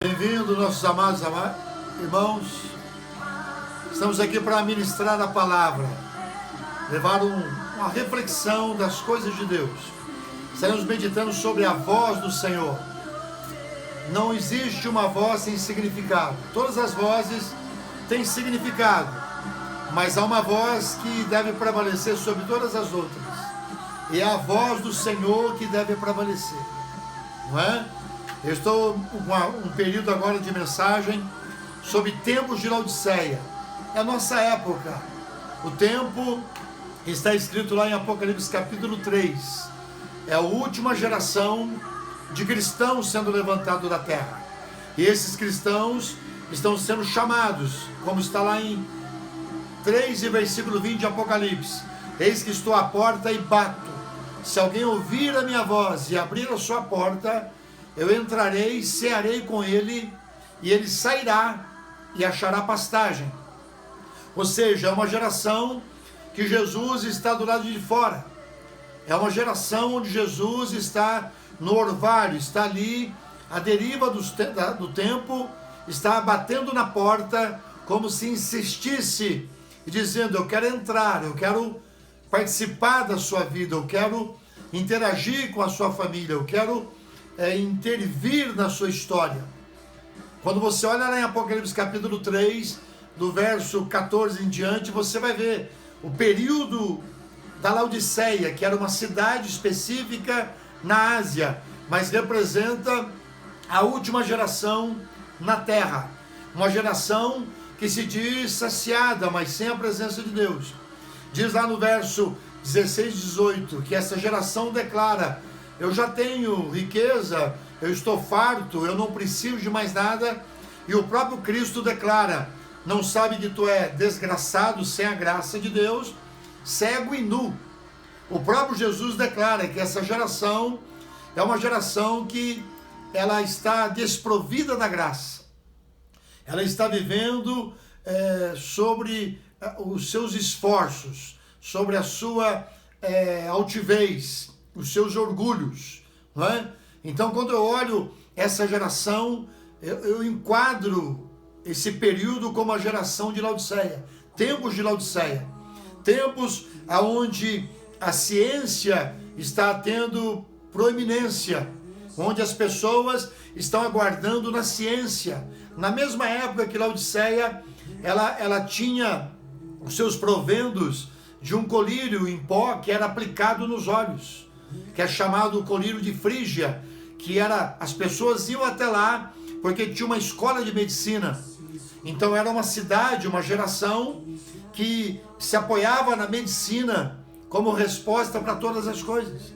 Bem-vindos, nossos amados irmãos. Estamos aqui para ministrar a palavra, levar uma reflexão das coisas de Deus. Estaremos meditando sobre a voz do Senhor. Não existe uma voz sem significado. Todas as vozes têm significado, mas há uma voz que deve prevalecer sobre todas as outras. E é a voz do Senhor que deve prevalecer, não é? Eu estou com um período agora de mensagem sobre tempos de Laodiceia. É a nossa época. O tempo está escrito lá em Apocalipse capítulo 3. É a última geração de cristãos sendo levantado da terra. E esses cristãos estão sendo chamados, como está lá em 3 e versículo 20 de Apocalipse. Eis que estou à porta e bato. Se alguém ouvir a minha voz e abrir a sua porta, eu entrarei, cearei com ele, e ele sairá e achará pastagem. Ou seja, é uma geração que Jesus está do lado de fora. É uma geração onde Jesus está no orvalho, está ali à deriva do tempo, está batendo na porta, como se insistisse, dizendo: eu quero entrar, eu quero participar da sua vida, eu quero interagir com a sua família, eu quero intervir na sua história. Quando você olha lá em Apocalipse capítulo 3, do verso 14 em diante, você vai ver o período da Laodiceia, que era uma cidade específica na Ásia, mas representa a última geração na terra, uma geração que se diz saciada, mas sem a presença de Deus. Diz lá no verso 16 e 18, que essa geração declara: eu já tenho riqueza, eu estou farto, eu não preciso de mais nada. E o próprio Cristo declara: não sabe que tu é desgraçado, sem a graça de Deus, cego e nu. O próprio Jesus declara que essa geração é uma geração que ela está desprovida da graça. Ela está vivendo sobre os seus esforços, sobre a sua altivez, os seus orgulhos, não é? Então, quando eu olho essa geração, eu enquadro esse período como a geração de Laodiceia, tempos de Laodiceia, tempos onde a ciência está tendo proeminência, onde as pessoas estão aguardando na ciência. Na mesma época que Laodiceia, ela tinha os seus provendos de um colírio em pó que era aplicado nos olhos, que é chamado colírio de Frígia, que era, as pessoas iam até lá porque tinha uma escola de medicina. Então era uma cidade, uma geração que se apoiava na medicina como resposta para todas as coisas.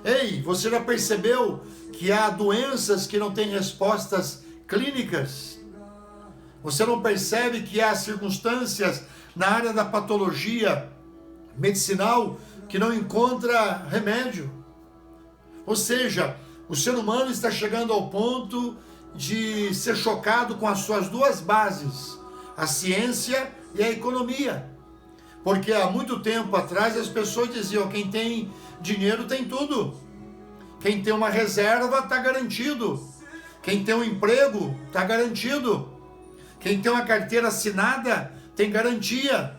Ei, você já percebeu que há doenças que não têm respostas clínicas? Você não percebe que há circunstâncias na área da patologia medicinal que não encontra remédio? Ou seja, o ser humano está chegando ao ponto de ser chocado com as suas duas bases, a ciência e a economia. Porque há muito tempo atrás as pessoas diziam: quem tem dinheiro tem tudo, quem tem uma reserva está garantido, quem tem um emprego está garantido, quem tem uma carteira assinada tem garantia.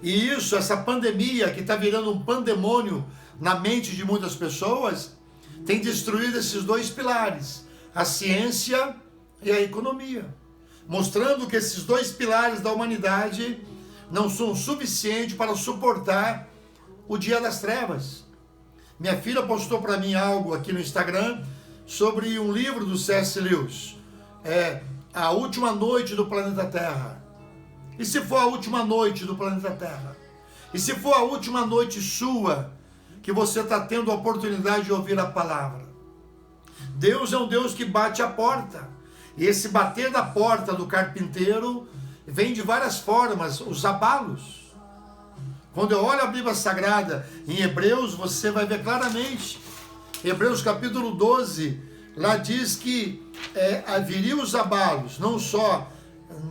E isso, essa pandemia que está virando um pandemônio na mente de muitas pessoas, tem destruído esses dois pilares, a ciência e a economia, mostrando que esses dois pilares da humanidade não são suficientes para suportar o dia das trevas. Minha filha postou para mim algo aqui no Instagram sobre um livro do C.S. Lewis, A Última Noite do Planeta Terra. E se for a última noite do planeta Terra? E se for a última noite sua, que você está tendo a oportunidade de ouvir a palavra? Deus é um Deus que bate a porta. E esse bater da porta do carpinteiro vem de várias formas, os abalos. Quando eu olho a Bíblia Sagrada em Hebreus, você vai ver claramente. Hebreus capítulo 12, lá diz que haveriam os abalos, não só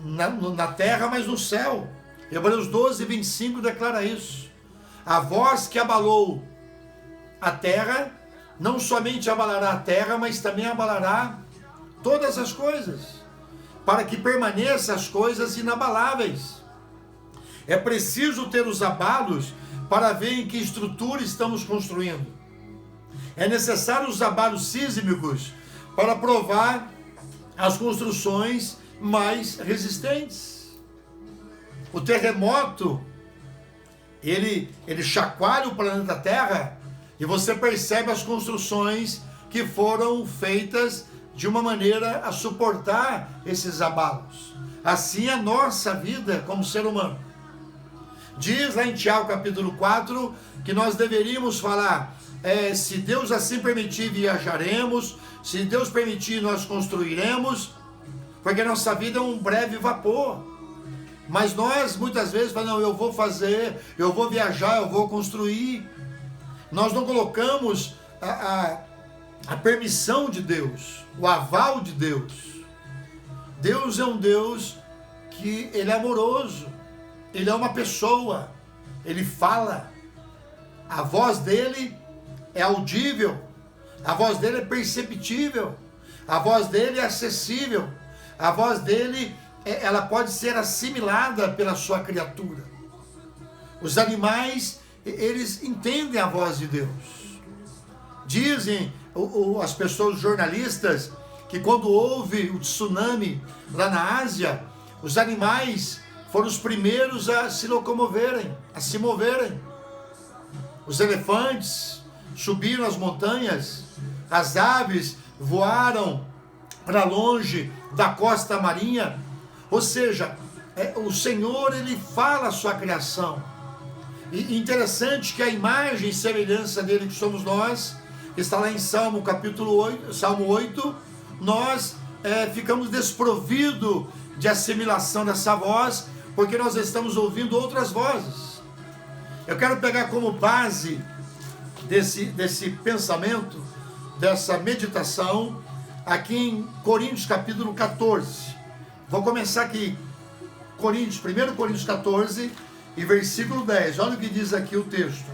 na terra, mas no céu. Hebreus 12, 25 declara isso. A voz que abalou a terra, não somente abalará a terra, mas também abalará todas as coisas, para que permaneçam as coisas inabaláveis. É preciso ter os abalos para ver em que estrutura estamos construindo. É necessário os abalos sísmicos para provar as construções mais resistentes. O terremoto, ele chacoalha o planeta Terra e você percebe as construções que foram feitas de uma maneira a suportar esses abalos. Assim é a nossa vida como ser humano. Diz lá em Tiago capítulo 4 que nós deveríamos falar, se Deus assim permitir, viajaremos, se Deus permitir, nós construiremos, porque a nossa vida é um breve vapor. Mas nós muitas vezes falamos, não, eu vou fazer, eu vou viajar, eu vou construir. Nós não colocamos a permissão de Deus, o aval de Deus. Deus é um Deus que ele é amoroso, ele é uma pessoa, ele fala, a voz dele é audível, a voz dele é perceptível, a voz dele é acessível, a voz dele ela pode ser assimilada pela sua criatura. Os animais, eles entendem a voz de Deus. Dizem as pessoas jornalistas que quando houve o tsunami lá na Ásia, os animais foram os primeiros a se locomoverem, a se moverem. Os elefantes subiram as montanhas, as aves voaram para longe da costa marinha. Ou seja, o Senhor, ele fala a sua criação. E interessante que a imagem e semelhança dele que somos nós, está lá em Salmo capítulo 8, Salmo 8, nós ficamos desprovidos de assimilação dessa voz, porque nós estamos ouvindo outras vozes. Eu quero pegar como base desse pensamento, dessa meditação, aqui em Coríntios capítulo 14. Vou começar aqui, 1 Coríntios 14 e versículo 10. Olha o que diz aqui o texto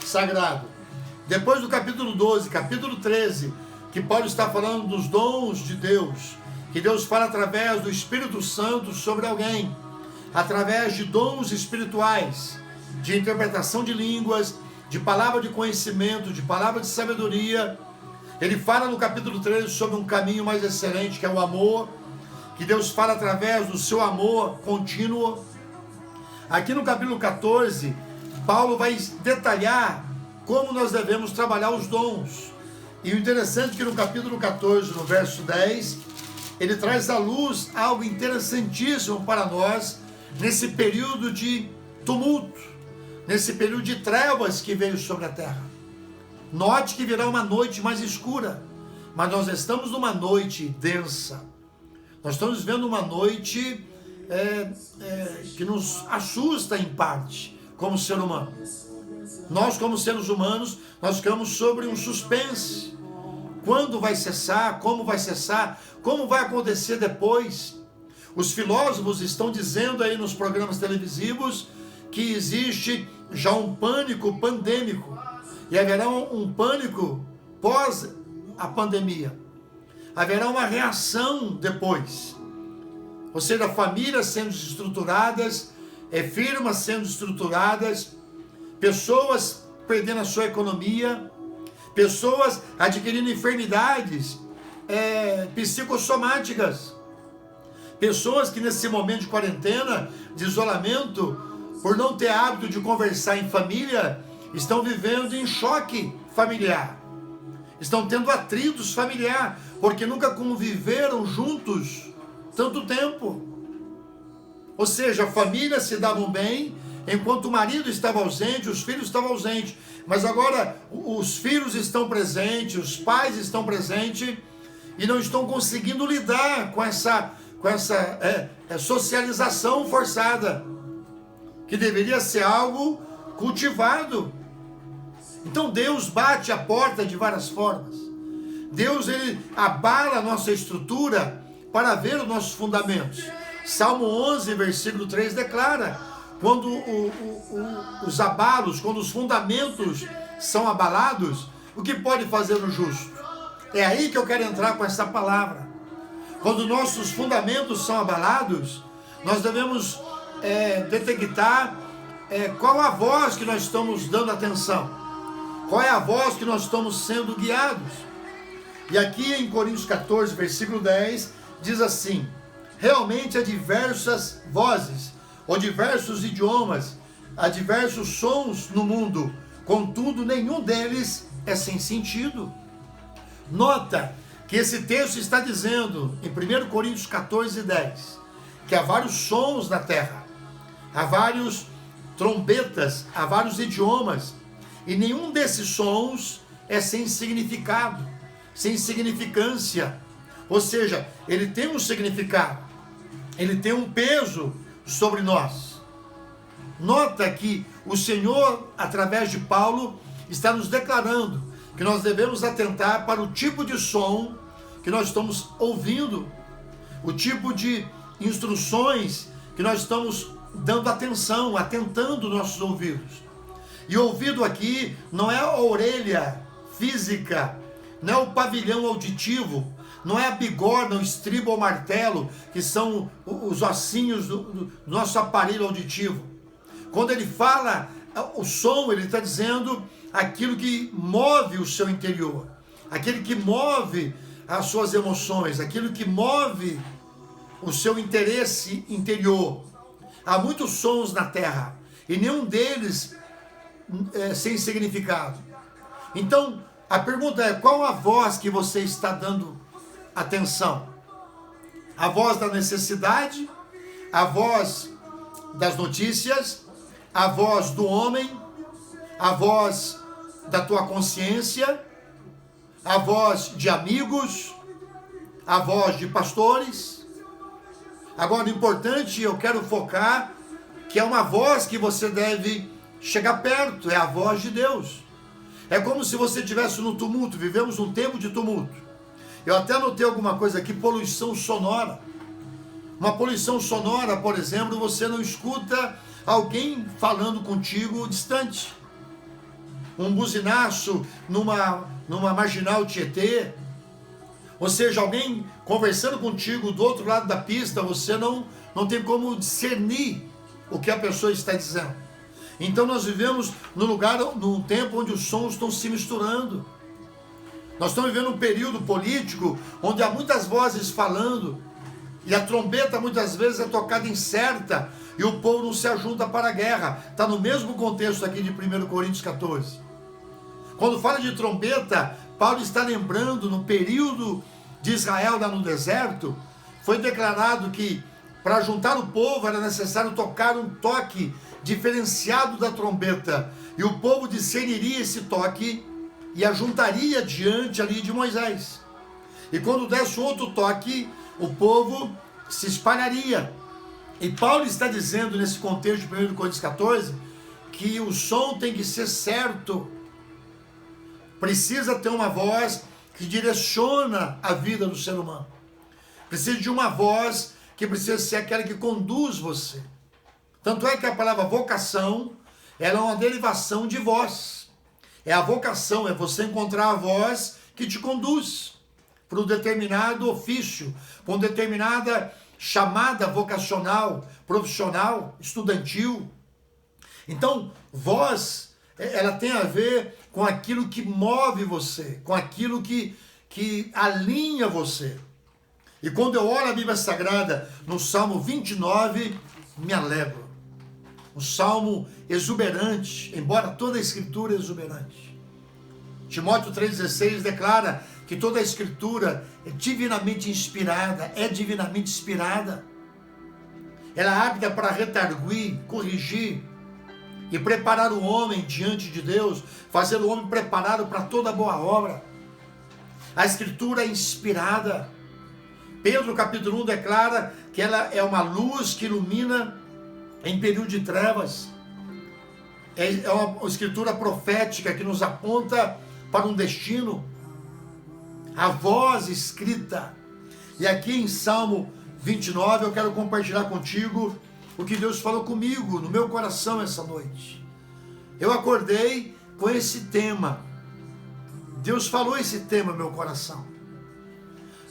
sagrado. Depois do capítulo 12, capítulo 13, que Paulo está falando dos dons de Deus, que Deus fala através do Espírito Santo sobre alguém, através de dons espirituais, de interpretação de línguas, de palavra de conhecimento, de palavra de sabedoria. Ele fala no capítulo 13 sobre um caminho mais excelente, que é o amor, que Deus fala através do seu amor contínuo. Aqui no capítulo 14, Paulo vai detalhar como nós devemos trabalhar os dons. E o interessante é que no capítulo 14, no verso 10, ele traz à luz algo interessantíssimo para nós, nesse período de tumulto, nesse período de trevas que veio sobre a terra. Note que virá uma noite mais escura, mas nós estamos numa noite densa. Nós estamos vivendo uma noite que nos assusta em parte, como ser humano. Nós, como seres humanos, nós ficamos sobre um suspense. Quando vai cessar? Como vai cessar? Como vai acontecer depois? Os filósofos estão dizendo aí nos programas televisivos que existe já um pânico pandêmico. E haverá um pânico pós a pandemia. Haverá uma reação depois. Ou seja, famílias sendo estruturadas, firmas sendo estruturadas, pessoas perdendo a sua economia, pessoas adquirindo enfermidades psicossomáticas, pessoas que nesse momento de quarentena, de isolamento, por não ter hábito de conversar em família, estão vivendo em choque familiar, estão tendo atritos familiares, porque nunca conviveram juntos tanto tempo. Ou seja, a família se davam bem, enquanto o marido estava ausente, os filhos estavam ausentes. Mas agora os filhos estão presentes, os pais estão presentes e não estão conseguindo lidar com essa socialização forçada, que deveria ser algo cultivado. Então Deus bate a porta de várias formas. Deus, ele abala a nossa estrutura para ver os nossos fundamentos. Salmo 11, versículo 3 declara: quando os abalos, quando os fundamentos são abalados, o que pode fazer o justo? É aí que eu quero entrar com essa palavra. Quando nossos fundamentos são abalados, nós devemos detectar qual a voz que nós estamos dando atenção, qual é a voz que nós estamos sendo guiados. E aqui em Coríntios 14, versículo 10, diz assim: realmente há diversas vozes, ou diversos idiomas, há diversos sons no mundo, contudo nenhum deles é sem sentido. Nota que esse texto está dizendo, em 1 Coríntios 14, 10, que há vários sons na terra, há vários trombetas, há vários idiomas, e nenhum desses sons é sem significado, sem significância. Ou seja, ele tem um significado, ele tem um peso sobre nós. Nota que o Senhor, através de Paulo, está nos declarando que nós devemos atentar para o tipo de som que nós estamos ouvindo, o tipo de instruções que nós estamos dando atenção, atentando nossos ouvidos. E ouvido aqui não é a orelha física, não é o pavilhão auditivo, não é a bigorna, o estribo ou martelo, que são os ossinhos do nosso aparelho auditivo. Quando ele fala o som, ele está dizendo aquilo que move o seu interior, aquele que move as suas emoções, aquilo que move o seu interesse interior. Há muitos sons na terra e nenhum deles sem significado. Então, a pergunta é: qual a voz que você está dando atenção? A voz da necessidade? A voz das notícias? A voz do homem? A voz da tua consciência? A voz de amigos? A voz de pastores? Agora, o importante, eu quero focar que é uma voz que você deve chegar perto, é a voz de Deus. É como se você estivesse no tumulto, vivemos um tempo de tumulto. Eu até anotei alguma coisa aqui: poluição sonora. Uma poluição sonora, por exemplo, você não escuta alguém falando contigo distante. Um buzinaço numa marginal Tietê, ou seja, alguém conversando contigo do outro lado da pista, você não tem como discernir o que a pessoa está dizendo. Então nós vivemos num tempo onde os sons estão se misturando. Nós estamos vivendo um período político onde há muitas vozes falando, e a trombeta muitas vezes é tocada incerta, e o povo não se ajunta para a guerra. Está no mesmo contexto aqui de 1 Coríntios 14. Quando fala de trombeta, Paulo está lembrando, no período de Israel lá no deserto, foi declarado que para juntar o povo era necessário tocar um toque diferenciado da trombeta, e o povo discerniria esse toque e ajuntaria diante ali de Moisés. E quando desse outro toque, o povo se espalharia. E Paulo está dizendo nesse contexto de 1 Coríntios 14 que o som tem que ser certo. Precisa ter uma voz que direciona a vida do ser humano. Precisa de uma voz que precisa ser aquela que conduz você. Tanto é que a palavra vocação, ela é uma derivação de voz. É a vocação, é você encontrar a voz que te conduz para um determinado ofício, para uma determinada chamada vocacional, profissional, estudantil. Então, voz, ela tem a ver com aquilo que move você, com aquilo que alinha você. E quando eu olho a Bíblia Sagrada, no Salmo 29, me alegro. Um salmo exuberante, embora toda a Escritura é exuberante. Timóteo 3,16 declara que toda a Escritura é divinamente inspirada, Ela é apta para redarguir, corrigir e preparar o homem diante de Deus, fazer o homem preparado para toda boa obra. A Escritura é inspirada. Pedro capítulo 1 declara que ela é uma luz que ilumina em período de trevas. É uma escritura profética que nos aponta para um destino. A voz escrita. E aqui em Salmo 29 eu quero compartilhar contigo o que Deus falou comigo no meu coração essa noite. Eu acordei com esse tema. Deus falou esse tema no meu coração.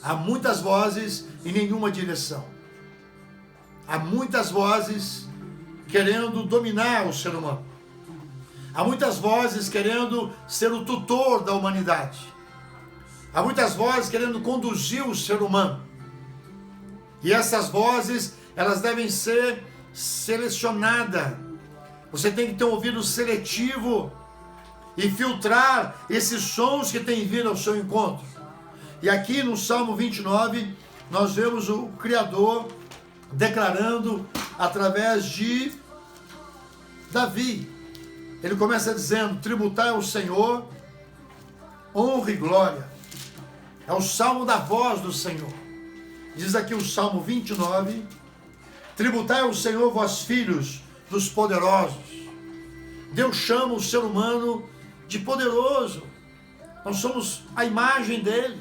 Há muitas vozes e nenhuma direção. Há muitas vozes querendo dominar o ser humano. Há muitas vozes querendo ser o tutor da humanidade. Há muitas vozes querendo conduzir o ser humano. E essas vozes, elas devem ser selecionadas. Você tem que ter um ouvido seletivo e filtrar esses sons que têm vindo ao seu encontro. E aqui no Salmo 29, nós vemos o Criador declarando através de Davi. Ele começa dizendo: tributai ao Senhor honra e glória. É o salmo da voz do Senhor. Diz aqui o Salmo 29, tributai ao Senhor, vós filhos dos poderosos. Deus chama o ser humano de poderoso. Nós somos a imagem dele.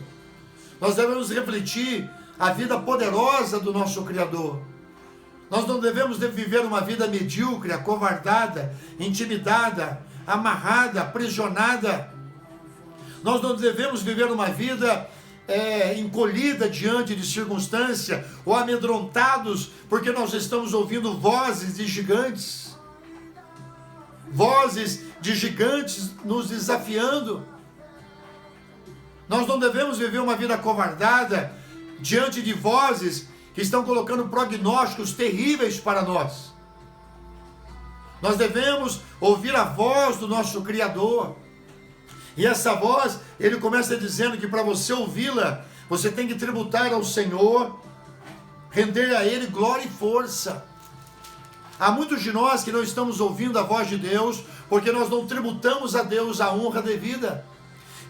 Nós devemos refletir a vida poderosa do nosso Criador. Nós não devemos viver uma vida medíocre, acovardada, intimidada, amarrada, aprisionada. Nós não devemos viver uma vida encolhida diante de circunstância ou amedrontados porque nós estamos ouvindo vozes de gigantes. Vozes de gigantes nos desafiando. Nós não devemos viver uma vida acovardada diante de vozes que estão colocando prognósticos terríveis para nós. Nós devemos ouvir a voz do nosso Criador. E essa voz, ele começa dizendo que para você ouvi-la, você tem que tributar ao Senhor, render a Ele glória e força. Há muitos de nós que não estamos ouvindo a voz de Deus, porque nós não tributamos a Deus a honra devida.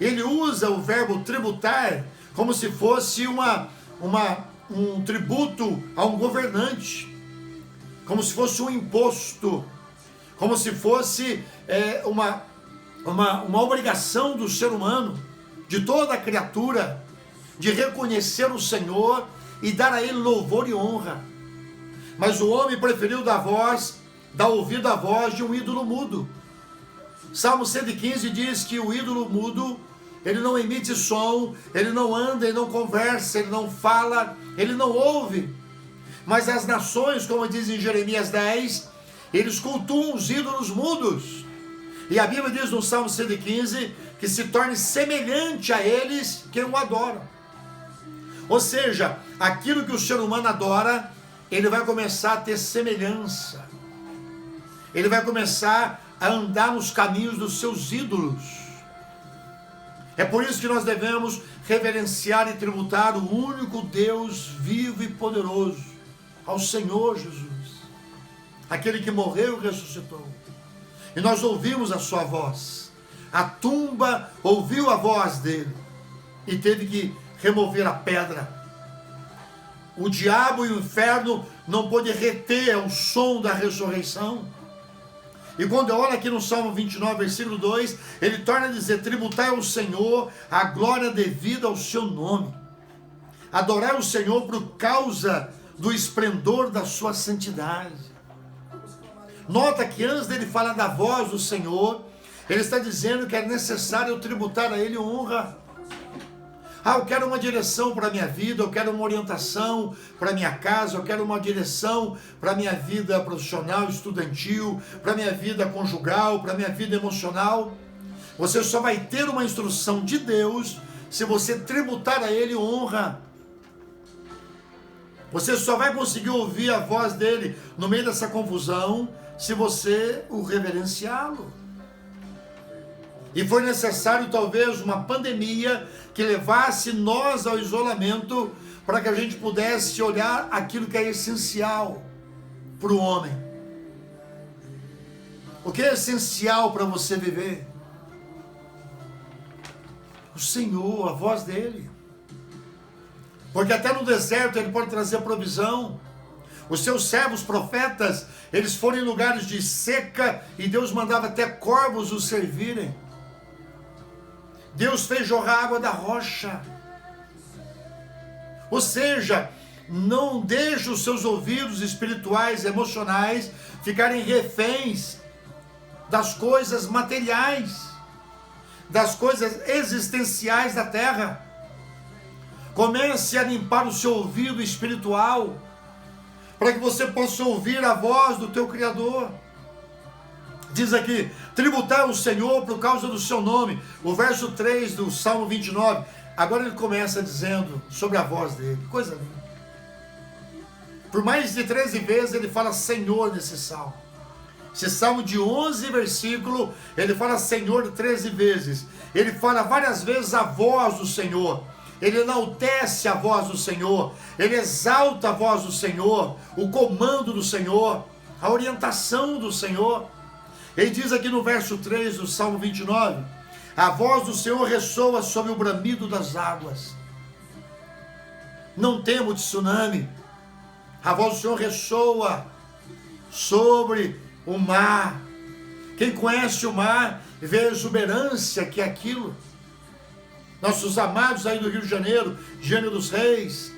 Ele usa o verbo tributar como se fosse um tributo a um governante, como se fosse um imposto, como se fosse uma obrigação do ser humano, de toda a criatura, de reconhecer o Senhor e dar a Ele louvor e honra. Mas o homem preferiu dar ouvido à voz de um ídolo mudo. Salmo 115 diz que o ídolo mudo, ele não emite som, ele não anda, ele não conversa, ele não fala, ele não ouve. Mas as nações, como diz em Jeremias 10, eles cultuam os ídolos mudos. E a Bíblia diz no Salmo 115 que se torne semelhante a eles quem o adoram. Ou seja, aquilo que o ser humano adora, ele vai começar a ter semelhança. Ele vai começar a andar nos caminhos dos seus ídolos. É por isso que nós devemos reverenciar e tributar o único Deus vivo e poderoso, ao Senhor Jesus, aquele que morreu e ressuscitou. E nós ouvimos a sua voz. A tumba ouviu a voz dele e teve que remover a pedra. O diabo e o inferno não pôde reter o som da ressurreição. E quando eu olho aqui no Salmo 29, versículo 2, ele torna a dizer: tributai ao Senhor a glória devida ao seu nome. Adorai o Senhor por causa do esplendor da sua santidade. Nota que antes dele falar da voz do Senhor, ele está dizendo que é necessário tributar a Ele honra. Eu quero uma direção para a minha vida, eu quero uma orientação para a minha casa, eu quero uma direção para a minha vida profissional, estudantil, para a minha vida conjugal, para a minha vida emocional. Você só vai ter uma instrução de Deus se você tributar a Ele honra. Você só vai conseguir ouvir a voz dele no meio dessa confusão se você o reverenciá-lo. E foi necessário talvez uma pandemia que levasse nós ao isolamento para que a gente pudesse olhar aquilo que é essencial para o homem. O que é essencial para você viver? O Senhor, a voz dele. Porque até no deserto ele pode trazer provisão. Os seus servos profetas, eles foram em lugares de seca e Deus mandava até corvos os servirem. Deus fez jorrar água da rocha. Ou seja, não deixe os seus ouvidos espirituais, emocionais, ficarem reféns das coisas materiais, das coisas existenciais da terra. Comece a limpar o seu ouvido espiritual, para que você possa ouvir a voz do teu Criador. Diz aqui, tributai ao Senhor por causa do seu nome. O verso 3 do Salmo 29. Agora ele começa dizendo sobre a voz dele. Coisa linda. Por mais de 13 vezes ele fala Senhor nesse salmo. Esse salmo de 11 versículos, ele fala Senhor 13 vezes. Ele fala várias vezes a voz do Senhor. Ele enaltece a voz do Senhor. Ele exalta a voz do Senhor. O comando do Senhor. A orientação do Senhor. Ele diz aqui no verso 3 do Salmo 29. A voz do Senhor ressoa sobre o bramido das águas. Não temo tsunami. A voz do Senhor ressoa sobre o mar. Quem conhece o mar vê a exuberância que é aquilo. Nossos amados aí do Rio de Janeiro, Gênio dos Reis,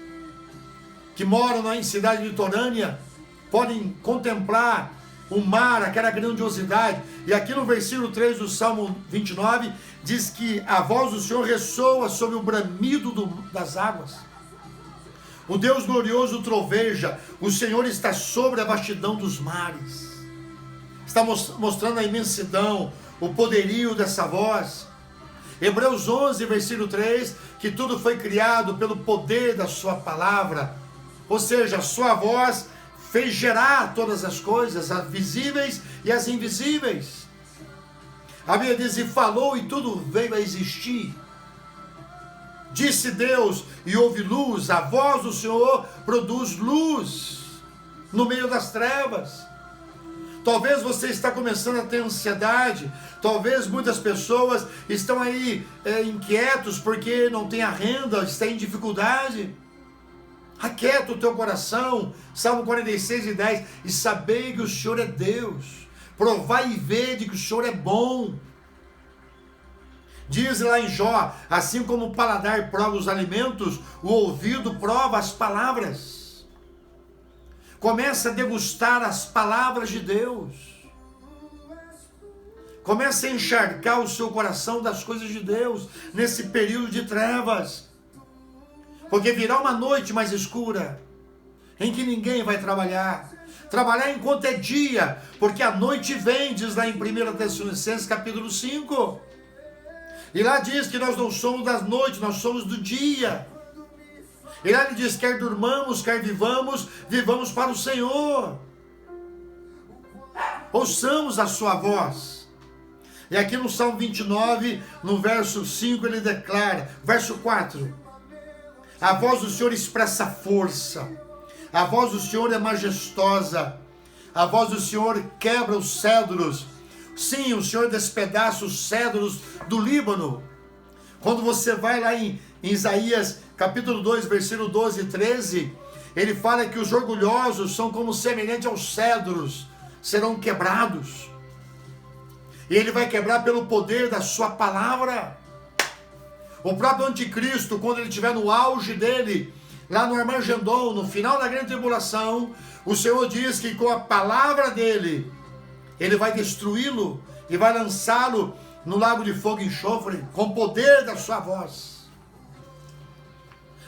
que moram em cidade litorânea, podem contemplar o mar, aquela grandiosidade. E aqui no versículo 3 do Salmo 29, diz que a voz do Senhor ressoa sobre o bramido das águas. O Deus glorioso troveja, o Senhor está sobre a vastidão dos mares. Está mostrando a imensidão, o poderio dessa voz. Hebreus 11, versículo 3, que tudo foi criado pelo poder da sua palavra. Ou seja, a sua voz fez gerar todas as coisas, as visíveis e as invisíveis. A Bíblia diz, e falou e tudo veio a existir. Disse Deus e houve luz, a voz do Senhor produz luz no meio das trevas. Talvez você está começando a ter ansiedade, talvez muitas pessoas estão aí inquietos porque não tem a renda, está em dificuldade. Aquieta o teu coração, Salmo 46, 10, e sabei que o Senhor é Deus, provai e vede que o Senhor é bom. Diz lá em Jó, assim como o paladar prova os alimentos, o ouvido prova as palavras. Começa a degustar as palavras de Deus. Começa a encharcar o seu coração das coisas de Deus, nesse período de trevas. Porque virá uma noite mais escura, em que ninguém vai trabalhar. Trabalhar enquanto é dia, porque a noite vem, diz lá em 1 Tessalonicenses capítulo 5. E lá diz que nós não somos das noites, nós somos do dia. E lá ele diz, quer durmamos, quer vivamos, vivamos para o Senhor. Ouçamos a sua voz. E aqui no Salmo 29, no verso 5, ele declara, verso 4, a voz do Senhor expressa força, a voz do Senhor é majestosa, a voz do Senhor quebra os cedros. Sim, o Senhor despedaça os cedros do Líbano. Quando você vai lá em Isaías capítulo 2, versículo 12 e 13, ele fala que os orgulhosos são como semelhante aos cedros, serão quebrados. E ele vai quebrar pelo poder da sua palavra. O próprio anticristo, quando ele estiver no auge dele, lá no Armagedon, no final da grande tribulação, o Senhor diz que com a palavra dele, ele vai destruí-lo e vai lançá-lo no lago de fogo e enxofre, com o poder da sua voz.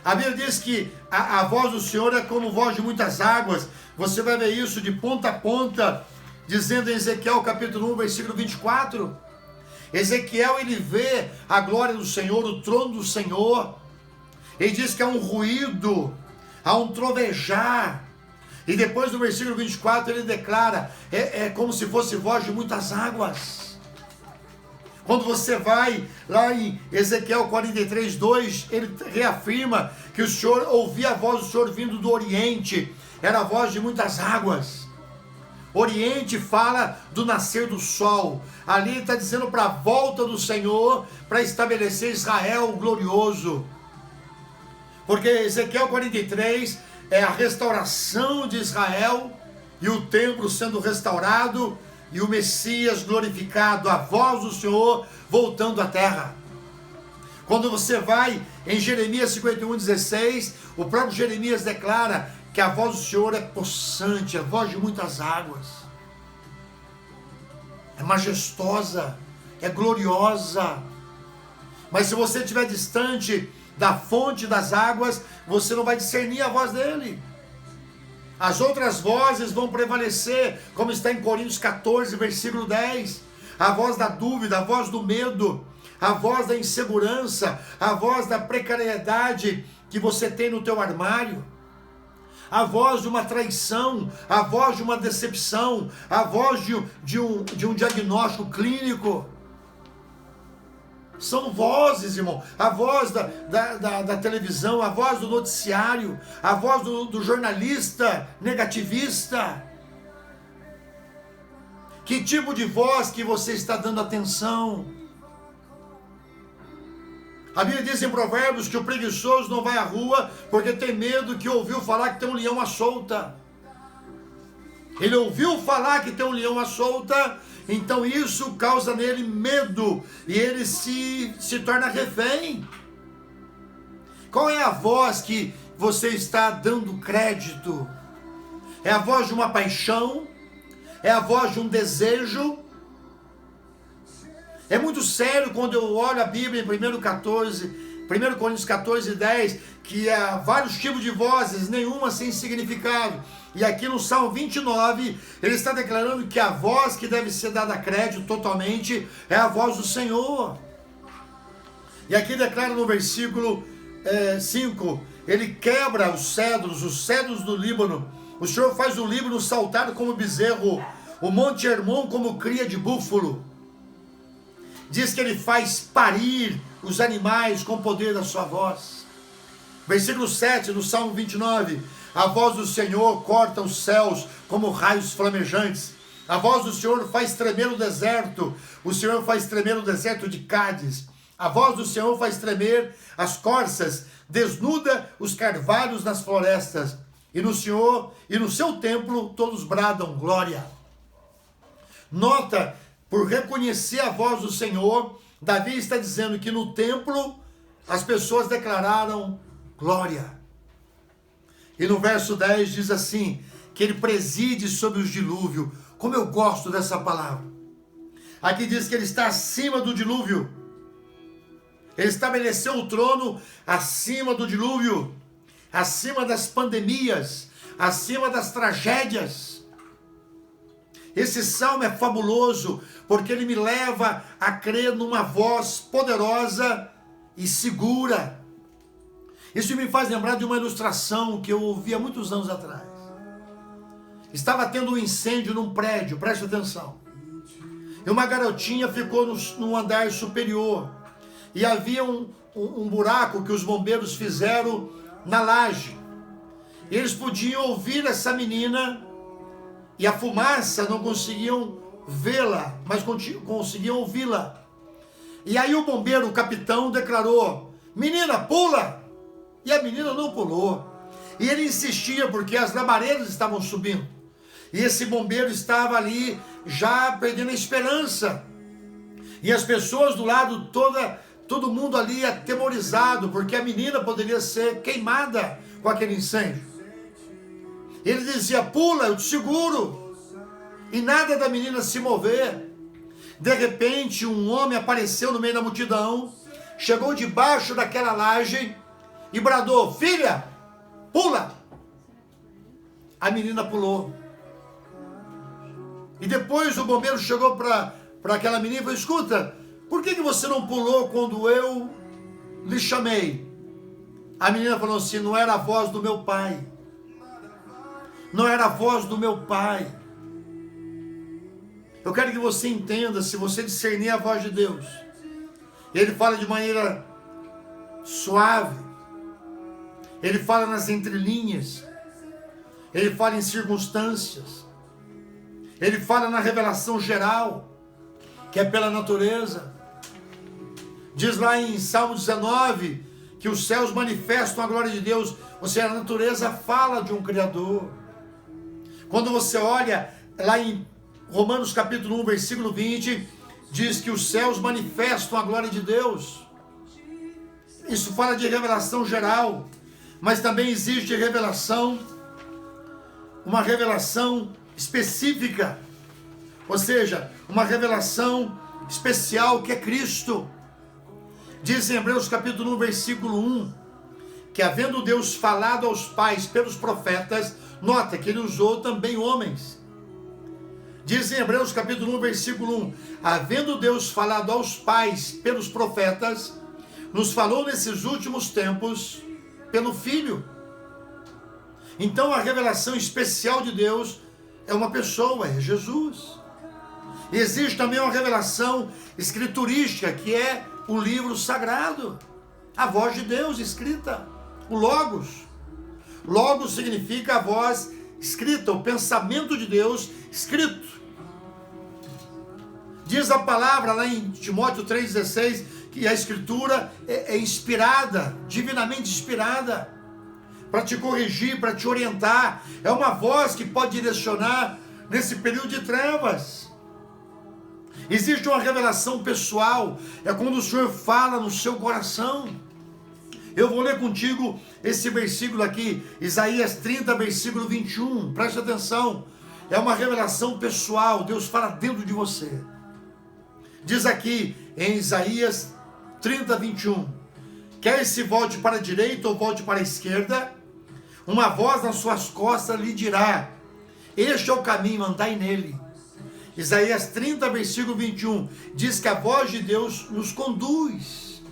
A Bíblia diz que a voz do Senhor é como voz de muitas águas. Você vai ver isso de ponta a ponta, dizendo em Ezequiel capítulo 1, versículo 24. Ezequiel, ele vê a glória do Senhor, o trono do Senhor. Ele diz que há um ruído, há um trovejar. E depois do versículo 24 ele declara, é como se fosse voz de muitas águas. Quando você vai lá em Ezequiel 43, 2, ele reafirma que o Senhor ouvia a voz do Senhor vindo do Oriente. Era a voz de muitas águas. Oriente fala do nascer do sol. Ali ele está dizendo para a volta do Senhor, para estabelecer Israel glorioso. Porque Ezequiel 43 é a restauração de Israel, e o templo sendo restaurado, e o Messias glorificado, a voz do Senhor voltando à terra. Quando você vai em Jeremias 51, 16, o próprio Jeremias declara que a voz do Senhor é possante, a voz de muitas águas, é majestosa, é gloriosa. Mas se você estiver distante da fonte das águas, você não vai discernir a voz dele. As outras vozes vão prevalecer, como está em Coríntios 14, versículo 10. A voz da dúvida, a voz do medo, a voz da insegurança, a voz da precariedade que você tem no teu armário, a voz de uma traição, a voz de uma decepção, a voz de um diagnóstico clínico. São vozes, irmão. A voz da televisão, a voz do noticiário, a voz do jornalista negativista. Que tipo de voz que você está dando atenção? A Bíblia diz em Provérbios que o preguiçoso não vai à rua porque tem medo que ouviu falar que tem um leão à solta. Ele ouviu falar que tem um leão à solta, então isso causa nele medo e ele se torna refém. Qual é a voz que você está dando crédito? É a voz de uma paixão? É a voz de um desejo? É muito sério quando eu olho a Bíblia em 1 Coríntios 14, 10, que há vários tipos de vozes, nenhuma sem significado. E aqui no Salmo 29, ele está declarando que a voz que deve ser dada crédito totalmente é a voz do Senhor. E aqui declara no versículo 5, ele quebra os cedros do Líbano. O Senhor faz o Líbano saltar como bezerro, o Monte Hermon como cria de búfalo. Diz que ele faz parir os animais com o poder da sua voz. Versículo 7 do Salmo 29. A voz do Senhor corta os céus como raios flamejantes. A voz do Senhor faz tremer o deserto. O Senhor faz tremer o deserto de Cádiz. A voz do Senhor faz tremer as corças. Desnuda os carvalhos nas florestas. E no Senhor e no seu templo todos bradam glória. Nota, por reconhecer a voz do Senhor, Davi está dizendo que no templo as pessoas declararam glória. E no verso 10 diz assim, que ele preside sobre os dilúvios. Como eu gosto dessa palavra. Aqui diz que ele está acima do dilúvio. Ele estabeleceu o trono acima do dilúvio, acima das pandemias, acima das tragédias. Esse salmo é fabuloso, porque ele me leva a crer numa voz poderosa e segura. Isso me faz lembrar de uma ilustração que eu ouvi há muitos anos atrás. Estava tendo um incêndio num prédio, preste atenção. E uma garotinha ficou no andar superior. E havia um buraco que os bombeiros fizeram na laje. E eles podiam ouvir essa menina, e a fumaça não conseguiam vê-la, mas conseguiam ouvi-la. E aí o bombeiro, o capitão, declarou: menina, pula! E a menina não pulou. E ele insistia, porque as labaredas estavam subindo. E esse bombeiro estava ali, já perdendo a esperança. E as pessoas do lado, todo mundo ali atemorizado, porque a menina poderia ser queimada com aquele incêndio. Ele dizia: pula, eu te seguro. E nada da menina se mover. De repente, um homem apareceu no meio da multidão, chegou debaixo daquela laje e bradou: filha, pula. A menina pulou. E depois o bombeiro chegou para aquela menina e falou: escuta, por que você não pulou quando eu lhe chamei? A menina falou assim: não era a voz do meu pai. Não era a voz do meu pai. Eu quero que você entenda, se você discernir a voz de Deus, ele fala de maneira suave, ele fala nas entrelinhas, ele fala em circunstâncias, ele fala na revelação geral, que é pela natureza. Diz lá em Salmo 19, que os céus manifestam a glória de Deus, ou seja, a natureza fala de um Criador. Quando você olha lá em Romanos capítulo 1, versículo 20, diz que os céus manifestam a glória de Deus. Isso fala de revelação geral, mas também existe revelação, uma revelação específica, ou seja, uma revelação especial que é Cristo. Diz em Hebreus capítulo 1, versículo 1, que havendo Deus falado aos pais pelos profetas, nota que ele usou também homens. Diz em Hebreus capítulo 1, versículo 1, havendo Deus falado aos pais pelos profetas, nos falou nesses últimos tempos pelo Filho. Então a revelação especial de Deus é uma pessoa, é Jesus. Existe também uma revelação escriturística, que é o livro sagrado, a voz de Deus escrita, o Logos. Logos significa a voz escrita, o pensamento de Deus escrito. Diz a palavra lá em Timóteo 3,16, que a escritura é inspirada, divinamente inspirada, para te corrigir, para te orientar. É uma voz que pode direcionar nesse período de trevas. Existe uma revelação pessoal, é quando o Senhor fala no seu coração. Eu vou ler contigo esse versículo aqui, Isaías 30, versículo 21, preste atenção. É uma revelação pessoal, Deus fala dentro de você. Diz aqui em Isaías 30, 21, quer se volte para a direita ou volte para a esquerda, uma voz nas suas costas lhe dirá, este é o caminho, andai nele. Isaías 30, versículo 21, diz que a voz de Deus nos conduz.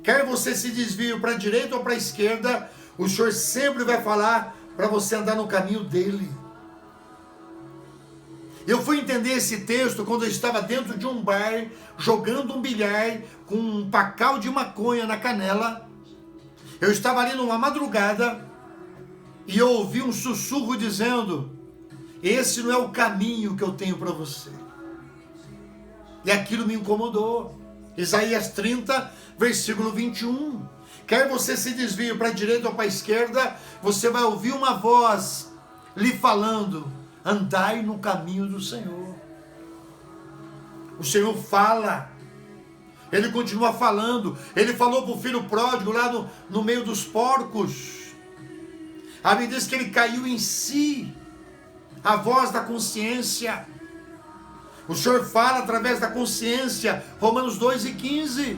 Quer você se desvie para a direita ou para a esquerda, o Senhor sempre vai falar para você andar no caminho dele. Eu fui entender esse texto quando eu estava dentro de um bar, jogando um bilhar, com um pacal de maconha na canela. Eu estava ali numa madrugada, e eu ouvi um sussurro dizendo, esse não é o caminho que eu tenho para você. E aquilo me incomodou. Isaías 30, versículo 21. Quer você se desvie para a direita ou para a esquerda, você vai ouvir uma voz lhe falando, andai no caminho do Senhor. O Senhor fala, Ele continua falando. Ele falou para o filho pródigo lá no meio dos porcos. A Bíblia diz que ele caiu em si, a voz da consciência. O Senhor fala através da consciência, Romanos 2:15.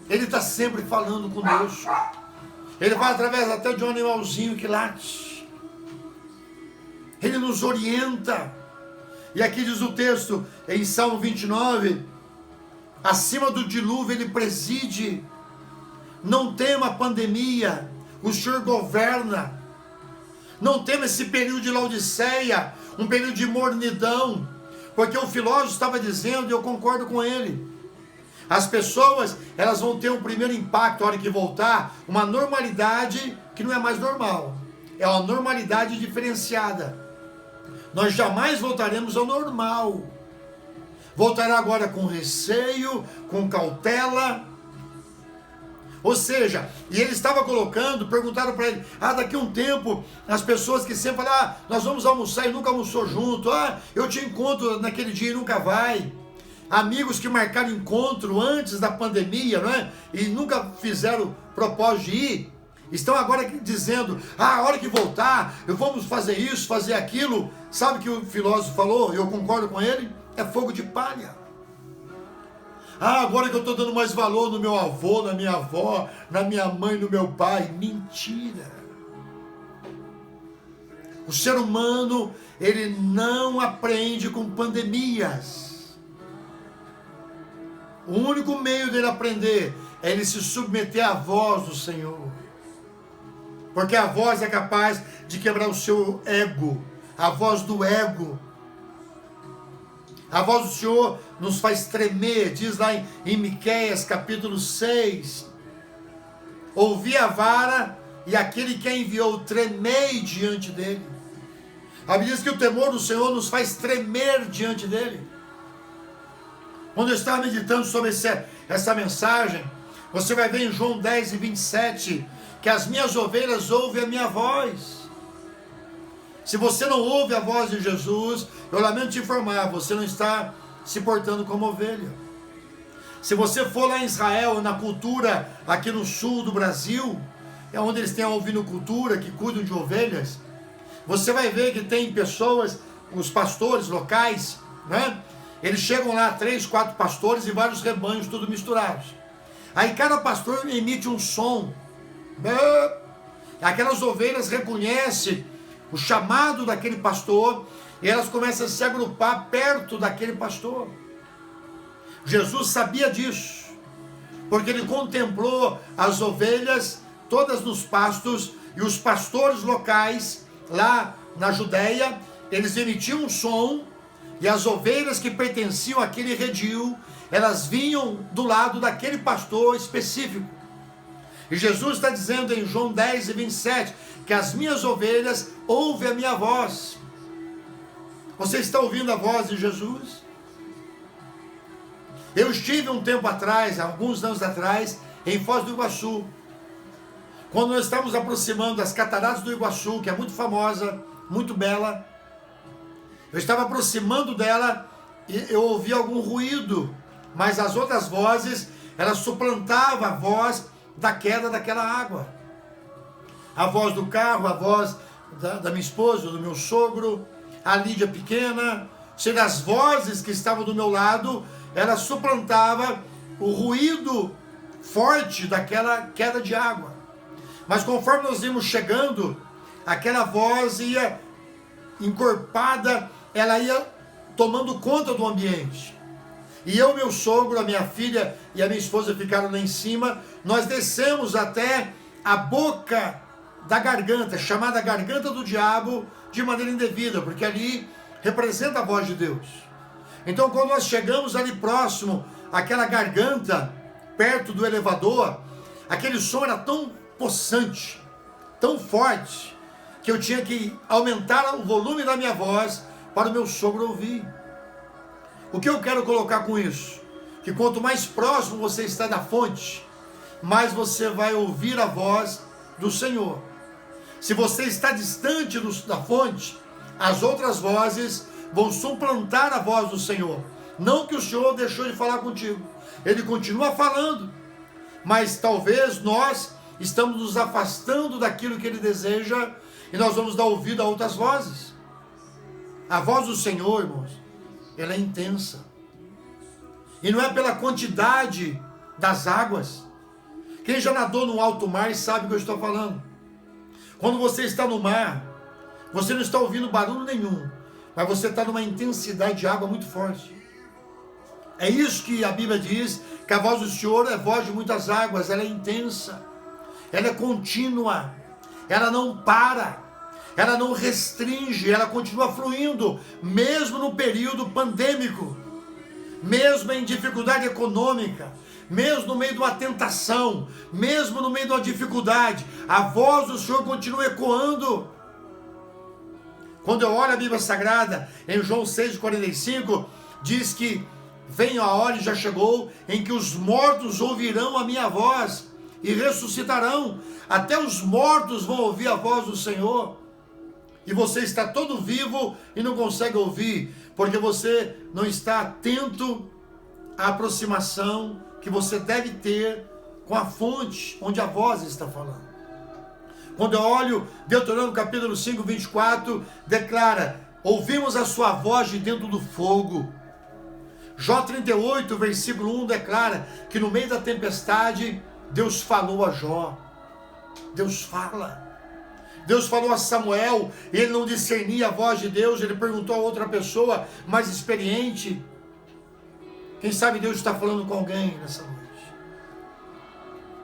Ele está sempre falando conosco. Ele fala através até de um animalzinho que late. Ele nos orienta. E aqui diz o texto, em Salmo 29, acima do dilúvio ele preside. Não tema a pandemia, o Senhor governa. Não tema esse período de Laodiceia, um período de mornidão, porque o filósofo estava dizendo, e eu concordo com ele, as pessoas, elas vão ter um primeiro impacto, a hora que voltar, uma normalidade que não é mais normal, é uma normalidade diferenciada. Nós jamais voltaremos ao normal, voltará agora com receio, com cautela. Ou seja, e ele estava colocando, perguntaram para ele, daqui a um tempo, as pessoas que sempre falam, nós vamos almoçar e nunca almoçou junto, eu te encontro naquele dia e nunca vai. Amigos que marcaram encontro antes da pandemia, não é? E nunca fizeram propósito de ir, estão agora dizendo, a hora que voltar, vamos fazer isso, fazer aquilo. Sabe o que o filósofo falou? Eu concordo com ele, é fogo de palha. Agora que eu estou dando mais valor no meu avô, na minha avó, na minha mãe, no meu pai. Mentira. O ser humano, ele não aprende com pandemias. O único meio dele aprender é ele se submeter à voz do Senhor. Porque a voz é capaz de quebrar o seu ego. A voz do ego. A voz do Senhor nos faz tremer, diz lá em Miqueias capítulo 6, ouvi a vara e aquele que a enviou, tremei diante dele. A Bíblia diz que o temor do Senhor nos faz tremer diante dele. Quando eu estava meditando sobre essa mensagem, você vai ver em João 10:27, que as minhas ovelhas ouvem a minha voz. Se você não ouve a voz de Jesus, eu lamento te informar, você não está se portando como ovelha. Se você for lá em Israel, na cultura aqui no sul do Brasil, é onde eles têm a ovinocultura, que cuidam de ovelhas, você vai ver que tem pessoas, os pastores locais, né? Eles chegam lá, 3, 4 pastores e vários rebanhos, tudo misturados. Aí cada pastor emite um som. Aquelas ovelhas reconhecem o chamado daquele pastor e elas começam a se agrupar perto daquele pastor. Jesus sabia disso, porque ele contemplou as ovelhas todas nos pastos e os pastores locais lá na Judéia, eles emitiam um som e as ovelhas que pertenciam àquele redil, elas vinham do lado daquele pastor específico. E Jesus está dizendo em João 10 e 27, que as minhas ovelhas ouvem a minha voz. Você está ouvindo a voz de Jesus? Eu estive um tempo atrás, alguns anos atrás, em Foz do Iguaçu. Quando nós estávamos aproximando das Cataratas do Iguaçu, que é muito famosa, muito bela, eu estava aproximando dela e eu ouvi algum ruído, mas as outras vozes, elas suplantavam a voz da queda daquela água. A voz do carro, a voz da minha esposa, do meu sogro, a Lídia pequena, seja, as vozes que estavam do meu lado, ela suplantava o ruído forte daquela queda de água. Mas conforme nós íamos chegando, aquela voz ia encorpada, ela ia tomando conta do ambiente. E eu, meu sogro, a minha filha e a minha esposa ficaram lá em cima. Nós descemos até a boca da garganta, chamada garganta do diabo, de maneira indevida, porque ali representa a voz de Deus. Então, quando nós chegamos ali próximo àquela garganta, perto do elevador, aquele som era tão possante, tão forte, que eu tinha que aumentar o volume da minha voz para o meu sogro ouvir. O que eu quero colocar com isso? Que quanto mais próximo você está da fonte, mais você vai ouvir a voz do Senhor. Se você está distante da fonte, as outras vozes vão suplantar a voz do Senhor. Não que o Senhor deixou de falar contigo, Ele continua falando, mas talvez nós estamos nos afastando daquilo que Ele deseja e nós vamos dar ouvido a outras vozes. A voz do Senhor, irmãos, ela é intensa. E não é pela quantidade das águas. Quem já nadou no alto mar sabe o que eu estou falando. Quando você está no mar, você não está ouvindo barulho nenhum, mas você está numa intensidade de água muito forte. É isso que a Bíblia diz, que a voz do Senhor é voz de muitas águas, ela é intensa, ela é contínua, ela não para, ela não restringe, ela continua fluindo, mesmo no período pandêmico, mesmo em dificuldade econômica, mesmo no meio de uma tentação, mesmo no meio de uma dificuldade, a voz do Senhor continua ecoando. Quando eu olho a Bíblia Sagrada, em João 6,45, diz que vem a hora e já chegou, em que os mortos ouvirão a minha voz e ressuscitarão. Até os mortos vão ouvir a voz do Senhor. E você está todo vivo e não consegue ouvir, porque você não está atento à aproximação que você deve ter com a fonte onde a voz está falando. Quando eu olho Deuteronômio capítulo 5, 24, declara: ouvimos a sua voz de dentro do fogo. Jó 38, versículo 1, declara que no meio da tempestade, Deus falou a Jó. Deus fala. Deus falou a Samuel, e ele não discernia a voz de Deus, ele perguntou a outra pessoa mais experiente. Quem sabe Deus está falando com alguém nessa noite.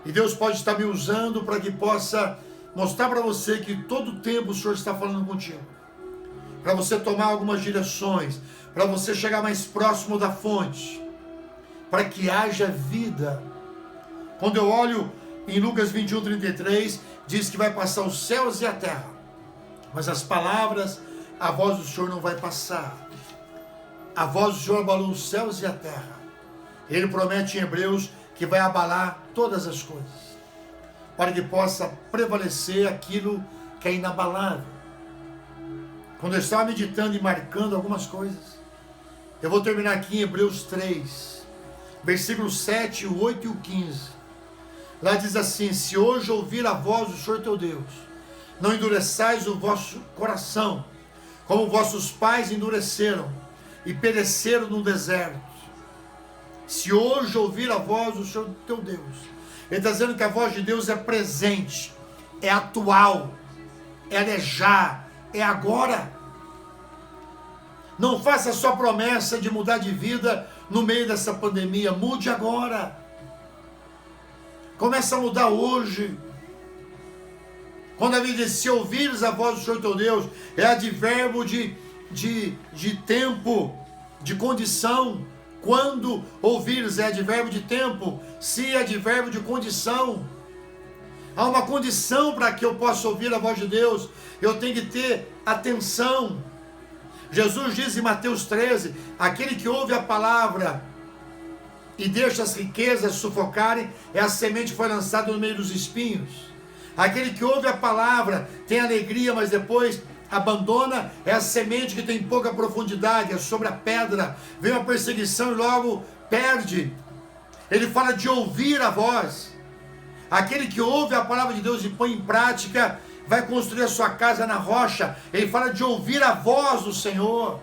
E Deus pode estar me usando para que possa mostrar para você que todo o tempo o Senhor está falando contigo. Para você tomar algumas direções, para você chegar mais próximo da fonte, para que haja vida. Quando eu olho em Lucas 21, 33, diz que vai passar os céus e a terra, mas as palavras, a voz do Senhor não vai passar. A voz do Senhor abalou os céus e a terra. Ele promete em Hebreus que vai abalar todas as coisas, para que possa prevalecer aquilo que é inabalável. Quando eu estava meditando e marcando algumas coisas, eu vou terminar aqui em Hebreus 3, versículos 7, o 8 e o 15. Lá diz assim: se hoje ouvir a voz do Senhor teu Deus, não endureçais o vosso coração, como vossos pais endureceram, e pereceram no deserto. Se hoje ouvir a voz do Senhor teu Deus, ele está dizendo que a voz de Deus é presente, é atual, é já, é agora. Não faça só promessa de mudar de vida no meio dessa pandemia, mude agora. Começa a mudar hoje. Quando a Bíblia diz, se ouvires a voz do Senhor teu Deus, é advérbio de tempo, de condição. Quando ouvires é advérbio de tempo, se é advérbio de condição. Há uma condição para que eu possa ouvir a voz de Deus. Eu tenho que ter atenção. Jesus diz em Mateus 13, aquele que ouve a palavra e deixa as riquezas sufocarem, é a semente que foi lançada no meio dos espinhos. Aquele que ouve a palavra, tem alegria, mas depois abandona, é a semente que tem pouca profundidade, é sobre a pedra, vem uma perseguição e logo perde. Ele fala de ouvir a voz. Aquele que ouve a palavra de Deus e põe em prática, vai construir a sua casa na rocha. Ele fala de ouvir a voz do Senhor.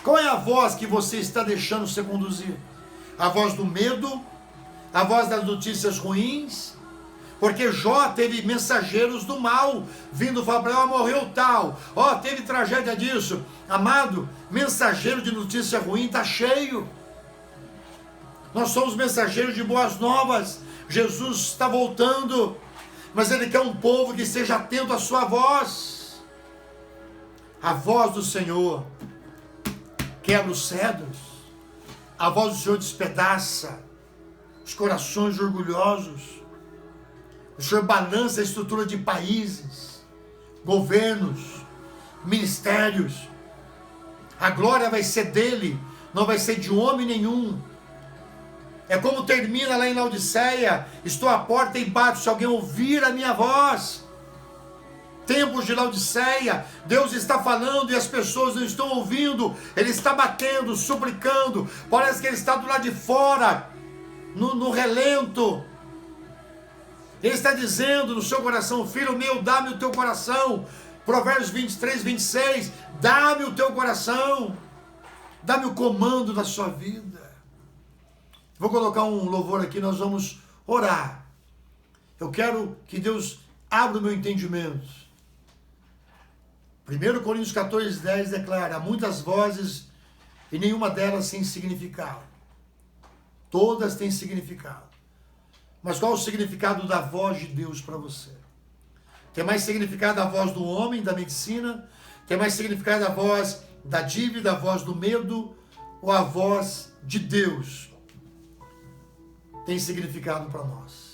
Qual é a voz que você está deixando ser conduzir? A voz do medo? A voz das notícias ruins? Porque Jó teve mensageiros do mal, vindo falar para ele, morreu tal, teve tragédia disso. Amado, mensageiro de notícia ruim está cheio. Nós somos mensageiros de boas novas. Jesus está voltando, mas Ele quer um povo que esteja atento à sua voz. A voz do Senhor quebra os cedros. A voz do Senhor despedaça os corações orgulhosos. O Senhor balança a estrutura de países, governos, ministérios. A glória vai ser dele, não vai ser de homem nenhum. É como termina lá em Laodiceia: estou à porta e bato, se alguém ouvir a minha voz. Tempos de Laodiceia, Deus está falando e as pessoas não estão ouvindo. Ele está batendo, suplicando. Parece que Ele está do lado de fora, no relento. Ele está dizendo no seu coração: filho meu, dá-me o teu coração. Provérbios 23, 26, dá-me o teu coração. Dá-me o comando da sua vida. Vou colocar um louvor aqui, nós vamos orar. Eu quero que Deus abra o meu entendimento. 1 Coríntios 14, 10 declara: há muitas vozes e nenhuma delas sem significado. Todas têm significado. Mas qual o significado da voz de Deus para você? Tem mais significado a voz do homem, da medicina? Tem mais significado a voz da dívida, a voz do medo? Ou a voz de Deus tem significado para nós?